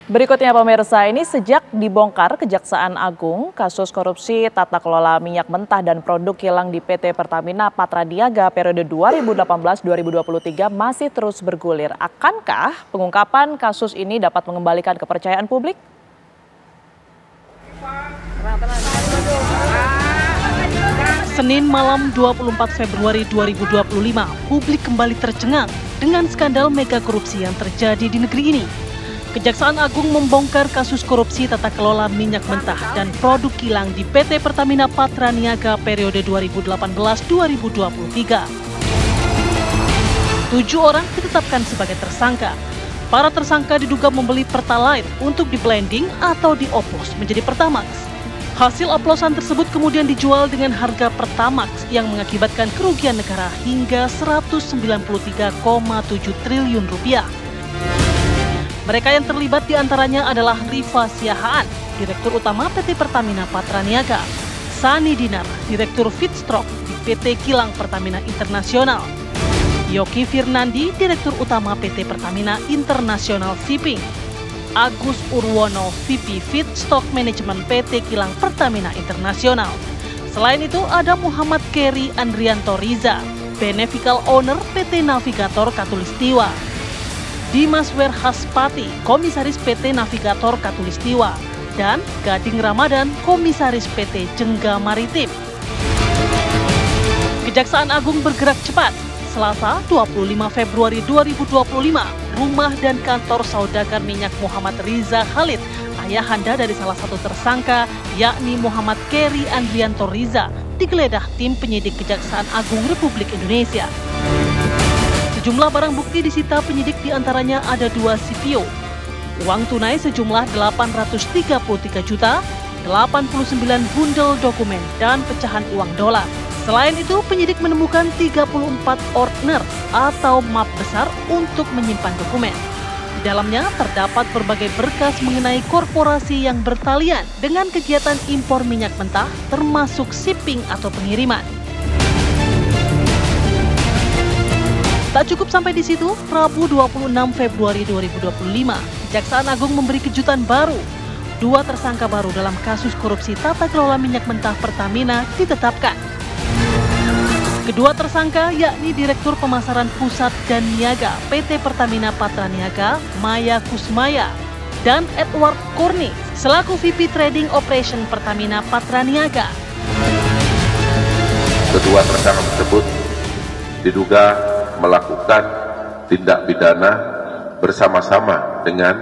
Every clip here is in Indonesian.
Berikutnya pemirsa, ini sejak dibongkar Kejaksaan Agung, kasus korupsi tata kelola minyak mentah dan produk kilang di PT Pertamina Patraniaga periode 2018-2023 masih terus bergulir. Akankah pengungkapan kasus ini dapat mengembalikan kepercayaan publik? Senin malam 24 Februari 2025, publik kembali tercengang dengan skandal mega korupsi yang terjadi di negeri ini. Kejaksaan Agung membongkar kasus korupsi tata kelola minyak mentah dan produk kilang di PT Pertamina Patraniaga periode 2018-2023. 7 orang ditetapkan sebagai tersangka. Para tersangka diduga membeli Pertalite untuk di-blending atau dioplos menjadi Pertamax. Hasil oplosan tersebut kemudian dijual dengan harga Pertamax yang mengakibatkan kerugian negara hingga 193,7 triliun rupiah. Mereka yang terlibat diantaranya adalah Rifa Siahaan, Direktur Utama PT Pertamina Patraniaga, Sani Dinar, Direktur Feedstock di PT Kilang Pertamina Internasional, Yoki Firnandi, Direktur Utama PT Pertamina International Shipping, Agus Urwono, VP Feedstock Management PT Kilang Pertamina Internasional. Selain itu ada Muhammad Keri Andrianto Riza, Beneficial Owner PT Navigator Katulistiwa, Dimas Werhaspati, Komisaris PT Navigator Katulistiwa, dan Gading Ramadan, Komisaris PT Jengga Maritim. Kejaksaan Agung bergerak cepat. Selasa 25 Februari 2025, rumah dan kantor saudagar minyak Muhammad Riza Khalid, ayahanda dari salah satu tersangka, yakni Muhammad Keri Andrianto Riza, digeledah tim penyidik Kejaksaan Agung Republik Indonesia. Sejumlah barang bukti disita penyidik, diantaranya ada 2 CPO, uang tunai sejumlah 833 juta, 89 bundel dokumen, dan pecahan uang dolar. Selain itu, penyidik menemukan 34 ordner atau map besar untuk menyimpan dokumen. Di dalamnya terdapat berbagai berkas mengenai korporasi yang bertalian dengan kegiatan impor minyak mentah, termasuk shipping atau pengiriman. Tak cukup sampai di situ, Rabu 26 Februari 2025, Kejaksaan Agung memberi kejutan baru. 2 tersangka baru dalam kasus korupsi tata kelola minyak mentah Pertamina ditetapkan. Kedua tersangka yakni Direktur Pemasaran Pusat dan Niaga PT Pertamina Patraniaga, Maya Kusmaya, dan Edward Korni selaku VP Trading Operation Pertamina Patraniaga. Kedua tersangka tersebut diduga melakukan tindak pidana bersama-sama dengan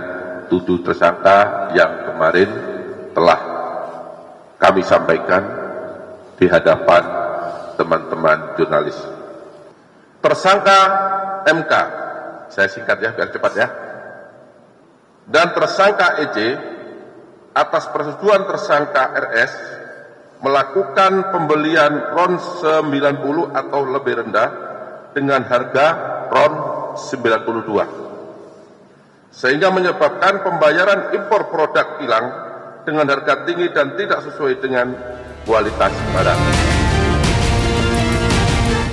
7 tersangka yang kemarin telah kami sampaikan di hadapan teman-teman jurnalis. Tersangka MK, saya singkat ya biar cepat ya, dan tersangka EJ atas persetujuan tersangka RS melakukan pembelian RON 90 atau lebih rendah dengan harga RON 92, sehingga menyebabkan pembayaran impor produk kilang dengan harga tinggi dan tidak sesuai dengan kualitas barang.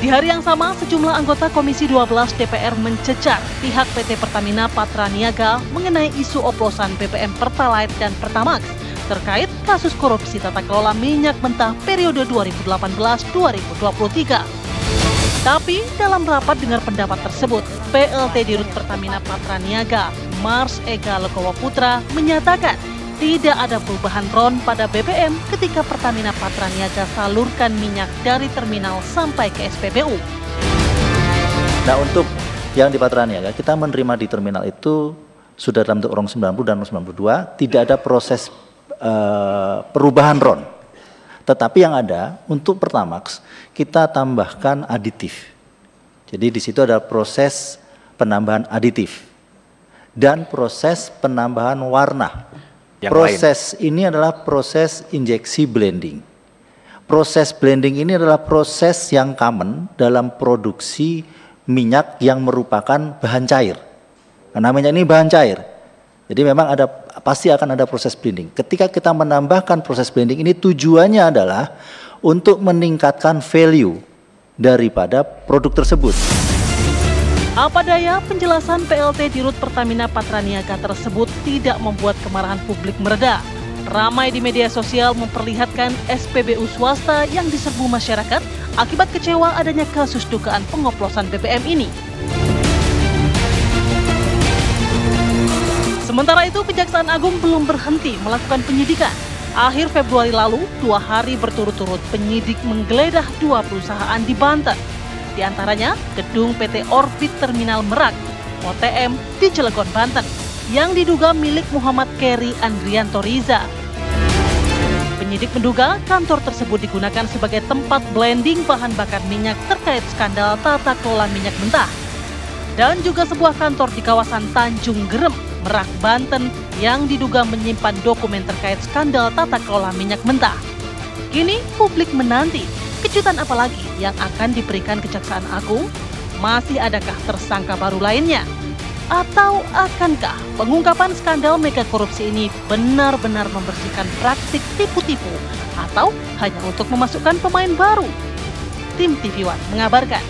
Di hari yang sama, sejumlah anggota Komisi 12 DPR mencecar pihak PT Pertamina Patraniaga mengenai isu oplosan BBM Pertalite dan Pertamax terkait kasus korupsi tata kelola minyak mentah periode 2018-2023. Tapi dalam rapat dengar pendapat tersebut, PLT Dirut Pertamina Patraniaga, Mars Ega Legowo Putra, menyatakan tidak ada perubahan RON pada BBM ketika Pertamina Patraniaga salurkan minyak dari terminal sampai ke SPBU. Nah, untuk yang di Patraniaga, kita menerima di terminal itu sudah dalam bentuk RON 90 dan RON 92, tidak ada proses perubahan RON. Tetapi yang ada untuk Pertamax kita tambahkan aditif. Jadi di situ ada proses penambahan aditif dan proses penambahan warna. Proses ini adalah proses injeksi blending. Proses blending ini adalah proses yang common dalam produksi minyak yang merupakan bahan cair. Karena minyak ini bahan cair. Jadi memang pasti akan ada proses blending. Ketika kita menambahkan proses blending ini, tujuannya adalah untuk meningkatkan value daripada produk tersebut. Apa daya, penjelasan PLT Dirut Pertamina Patraniaga tersebut tidak membuat kemarahan publik mereda. Ramai di media sosial memperlihatkan SPBU swasta yang diserbu masyarakat akibat kecewa adanya kasus dugaan pengoplosan BBM ini. Sementara itu, Kejaksaan Agung belum berhenti melakukan penyidikan. Akhir Februari lalu, 2 hari berturut-turut penyidik menggeledah 2 perusahaan di Banten. Di antaranya gedung PT Orbit Terminal Merak, OTM di Cilegon, Banten, yang diduga milik Muhammad Keri Andrianto Riza. Penyidik menduga kantor tersebut digunakan sebagai tempat blending bahan bakar minyak terkait skandal tata kelola minyak mentah. Dan juga sebuah kantor di kawasan Tanjung Gerem, Merak, Banten yang diduga menyimpan dokumen terkait skandal tata kelola minyak mentah. Kini publik menanti kejutan apa lagi yang akan diberikan Kejaksaan Agung? Masih adakah tersangka baru lainnya? Atau akankah pengungkapan skandal mega korupsi ini benar-benar membersihkan praktik tipu-tipu atau hanya untuk memasukkan pemain baru? Tim TV One mengabarkan.